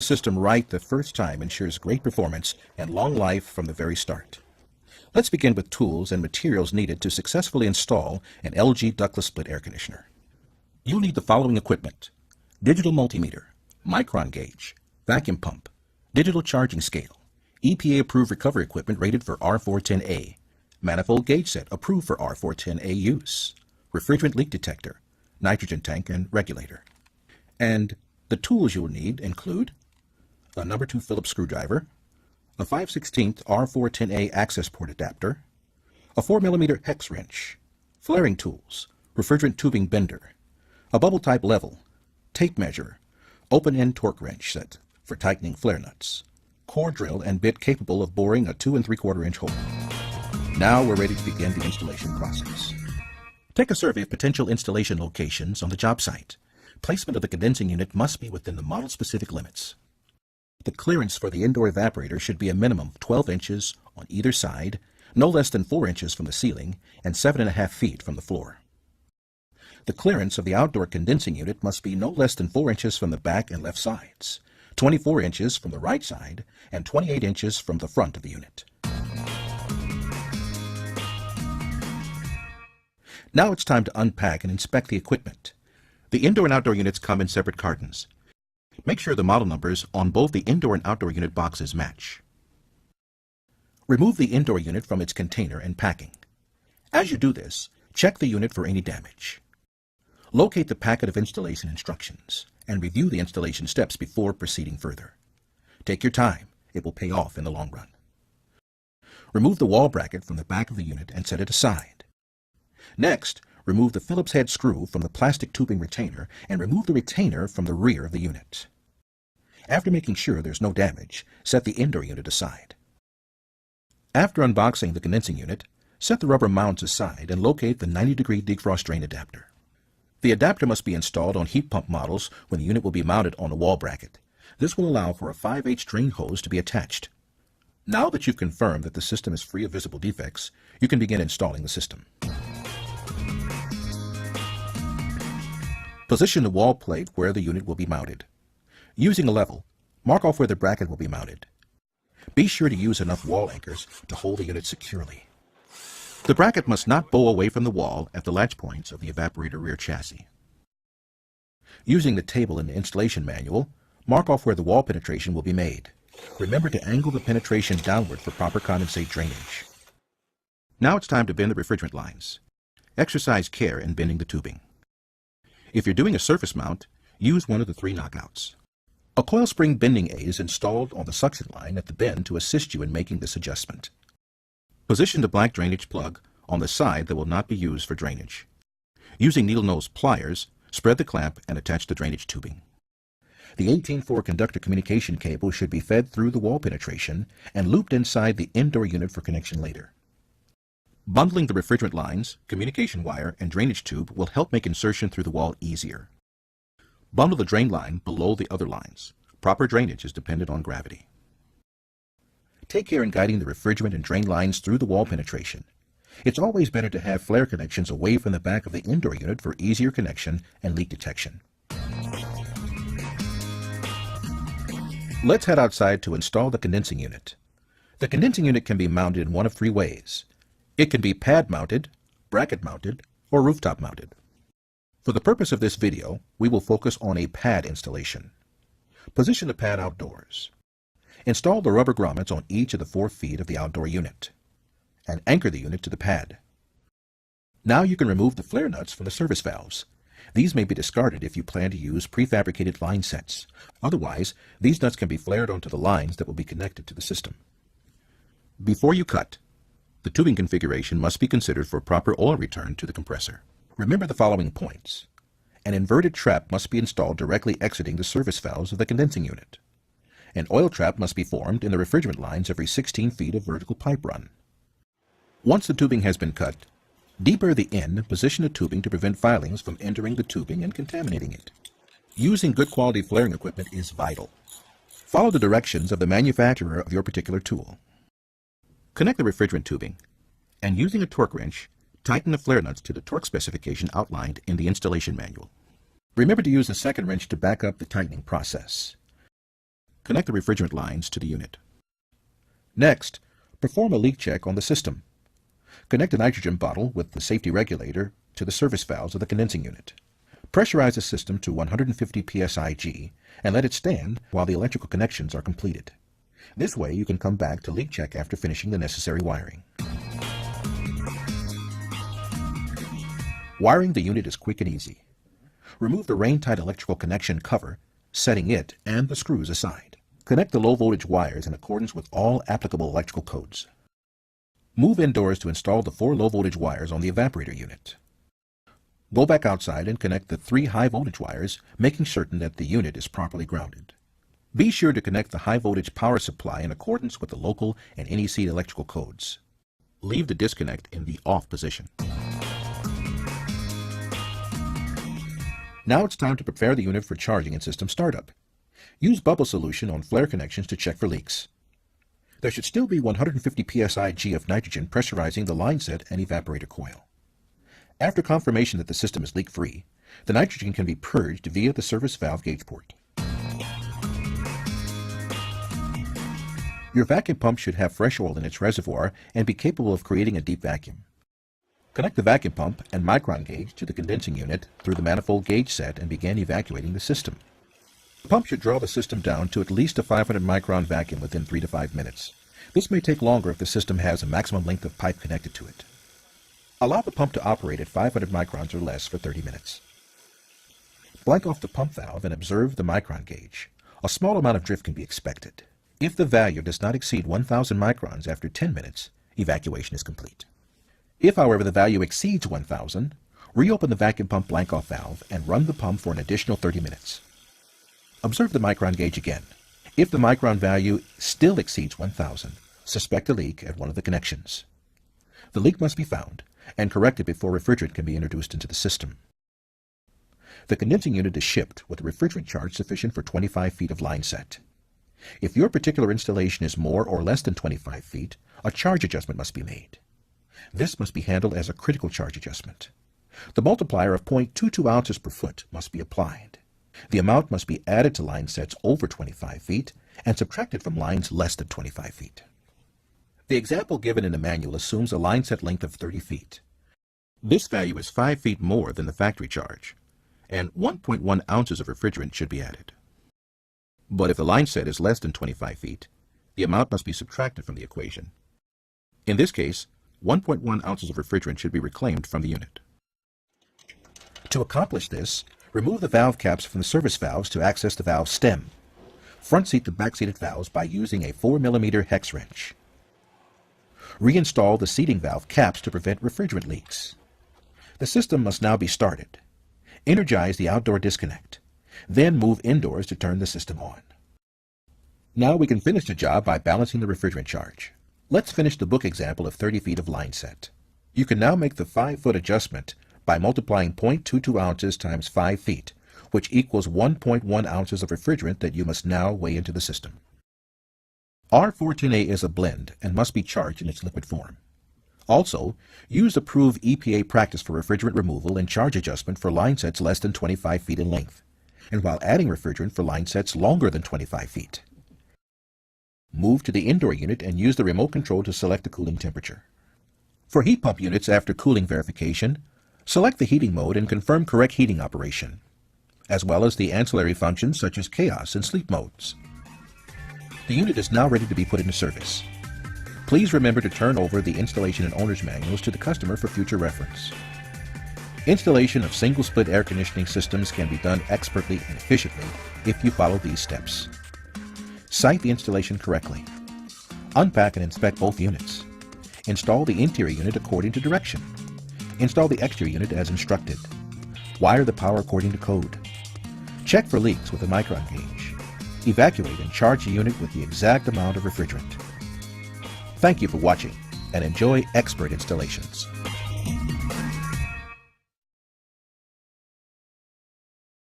system right the first time ensures great performance and long life from the very start. Let's begin with tools and materials needed to successfully install an LG ductless split air conditioner. You'll need the following equipment: digital multimeter, micron gauge, vacuum pump, digital charging scale, EPA-approved recovery equipment rated for R410A, manifold gauge set approved for R410A use, refrigerant leak detector, nitrogen tank and regulator. And the tools you'll need include a number 2 Phillips screwdriver, a 5/16 R410A access port adapter, a 4mm hex wrench, flaring tools, refrigerant tubing bender, a bubble type level, tape measure, open end torque wrench set for tightening flare nuts, core drill and bit capable of boring a 2 3/4 inch hole. Now we're ready to begin the installation process. Take a survey of potential installation locations on the job site. Placement of the condensing unit must be within the model-specific limits. The clearance for the indoor evaporator should be a minimum of 12 inches on either side, no less than 4 inches from the ceiling, and 7.5 feet from the floor. The clearance of the outdoor condensing unit must be no less than 4 inches from the back and left sides, 24 inches from the right side, and 28 inches from the front of the unit. Now it's time to unpack and inspect the equipment. The indoor and outdoor units come in separate cartons. Make sure the model numbers on both the indoor and outdoor unit boxes match. Remove the indoor unit from its container and packing. As you do this, check the unit for any damage. Locate the packet of installation instructions and review the installation steps before proceeding further. Take your time. It will pay off in the long run. Remove the wall bracket from the back of the unit and set it aside. Next, remove the Phillips head screw from the plastic tubing retainer and remove the retainer from the rear of the unit. After making sure there's no damage, set the indoor unit aside. After unboxing the condensing unit, set the rubber mounts aside and locate the 90-degree defrost drain adapter. The adapter must be installed on heat pump models when the unit will be mounted on a wall bracket. This will allow for a 5/8 drain hose to be attached. Now that you've confirmed that the system is free of visible defects, you can begin installing the system. Position the wall plate where the unit will be mounted. Using a level, mark off where the bracket will be mounted. Be sure to use enough wall anchors to hold the unit securely. The bracket must not bow away from the wall at the latch points of the evaporator rear chassis. Using the table in the installation manual, mark off where the wall penetration will be made. Remember to angle the penetration downward for proper condensate drainage. Now it's time to bend the refrigerant lines. Exercise care in bending the tubing. If you're doing a surface mount, use one of the 3 knockouts. A coil spring bending aid is installed on the suction line at the bend to assist you in making this adjustment. Position the black drainage plug on the side that will not be used for drainage. Using needle nose pliers, spread the clamp and attach the drainage tubing. The 18-4 conductor communication cable should be fed through the wall penetration and looped inside the indoor unit for connection later. Bundling the refrigerant lines, communication wire, and drainage tube will help make insertion through the wall easier. Bundle the drain line below the other lines. Proper drainage is dependent on gravity. Take care in guiding the refrigerant and drain lines through the wall penetration. It's always better to have flare connections away from the back of the indoor unit for easier connection and leak detection. Let's head outside to install the condensing unit. The condensing unit can be mounted in one of 3 ways. It can be pad mounted, bracket mounted, or rooftop mounted. For the purpose of this video, we will focus on a pad installation. Position the pad outdoors. Install the rubber grommets on each of the 4 feet of the outdoor unit, and anchor the unit to the pad. Now you can remove the flare nuts from the service valves. These may be discarded if you plan to use prefabricated line sets. Otherwise, these nuts can be flared onto the lines that will be connected to the system. Before you cut, the tubing configuration must be considered for proper oil return to the compressor. Remember the following points. An inverted trap must be installed directly exiting the service valves of the condensing unit. An oil trap must be formed in the refrigerant lines every 16 feet of vertical pipe run. Once the tubing has been cut, deburr the end and position the tubing to prevent filings from entering the tubing and contaminating it. Using good quality flaring equipment is vital. Follow the directions of the manufacturer of your particular tool. Connect the refrigerant tubing, and using a torque wrench, tighten the flare nuts to the torque specification outlined in the installation manual. Remember to use a second wrench to back up the tightening process. Connect the refrigerant lines to the unit. Next, perform a leak check on the system. Connect the nitrogen bottle with the safety regulator to the service valves of the condensing unit. Pressurize the system to 150 psi-G and let it stand while the electrical connections are completed. This way you can come back to leak check after finishing the necessary wiring. Wiring the unit is quick and easy. Remove the rain-tight electrical connection cover, setting it and the screws aside. Connect the low-voltage wires in accordance with all applicable electrical codes. Move indoors to install the 4 low-voltage wires on the evaporator unit. Go back outside and connect the 3 high-voltage wires, making certain that the unit is properly grounded. Be sure to connect the high-voltage power supply in accordance with the local and NEC electrical codes. Leave the disconnect in the off position. Now it's time to prepare the unit for charging and system startup. Use bubble solution on flare connections to check for leaks. There should still be 150 psi-G of nitrogen pressurizing the line set and evaporator coil. After confirmation that the system is leak-free, the nitrogen can be purged via the service valve gauge port. Your vacuum pump should have fresh oil in its reservoir and be capable of creating a deep vacuum. Connect the vacuum pump and micron gauge to the condensing unit through the manifold gauge set and begin evacuating the system. The pump should draw the system down to at least a 500 micron vacuum within 3 to 5 minutes. This may take longer if the system has a maximum length of pipe connected to it. Allow the pump to operate at 500 microns or less for 30 minutes. Blank off the pump valve and observe the micron gauge. A small amount of drift can be expected. If the value does not exceed 1,000 microns after 10 minutes, evacuation is complete. If, however, the value exceeds 1,000, reopen the vacuum pump blank-off valve and run the pump for an additional 30 minutes. Observe the micron gauge again. If the micron value still exceeds 1,000, suspect a leak at one of the connections. The leak must be found and corrected before refrigerant can be introduced into the system. The condensing unit is shipped with a refrigerant charge sufficient for 25 feet of line set. If your particular installation is more or less than 25 feet, a charge adjustment must be made. This must be handled as a critical charge adjustment. The multiplier of 0.22 ounces per foot must be applied. The amount must be added to line sets over 25 feet and subtracted from lines less than 25 feet. The example given in the manual assumes a line set length of 30 feet. This value is 5 feet more than the factory charge, and 1.1 ounces of refrigerant should be added. But if the line set is less than 25 feet, the amount must be subtracted from the equation. In this case, 1.1 ounces of refrigerant should be reclaimed from the unit. To accomplish this, remove the valve caps from the service valves to access the valve stem. Front seat the back seated valves by using a 4 mm hex wrench. Reinstall the seating valve caps to prevent refrigerant leaks. The system must now be started. Energize the outdoor disconnect. Then move indoors to turn the system on. Now we can finish the job by balancing the refrigerant charge. Let's finish the book example of 30 feet of line set. You can now make the 5-foot adjustment by multiplying 0.22 ounces times 5 feet, which equals 1.1 ounces of refrigerant that you must now weigh into the system. R410A is a blend and must be charged in its liquid form. Also, use approved EPA practice for refrigerant removal and charge adjustment for line sets less than 25 feet in length, and while adding refrigerant for line sets longer than 25 feet. Move to the indoor unit and use the remote control to select the cooling temperature. For heat pump units after cooling verification, select the heating mode and confirm correct heating operation, as well as the ancillary functions such as chaos and sleep modes. The unit is now ready to be put into service. Please remember to turn over the installation and owner's manuals to the customer for future reference. Installation of single-split air conditioning systems can be done expertly and efficiently if you follow these steps. Site the installation correctly. Unpack and inspect both units. Install the interior unit according to direction. Install the exterior unit as instructed. Wire the power according to code. Check for leaks with a micron gauge. Evacuate and charge the unit with the exact amount of refrigerant. Thank you for watching and enjoy expert installations.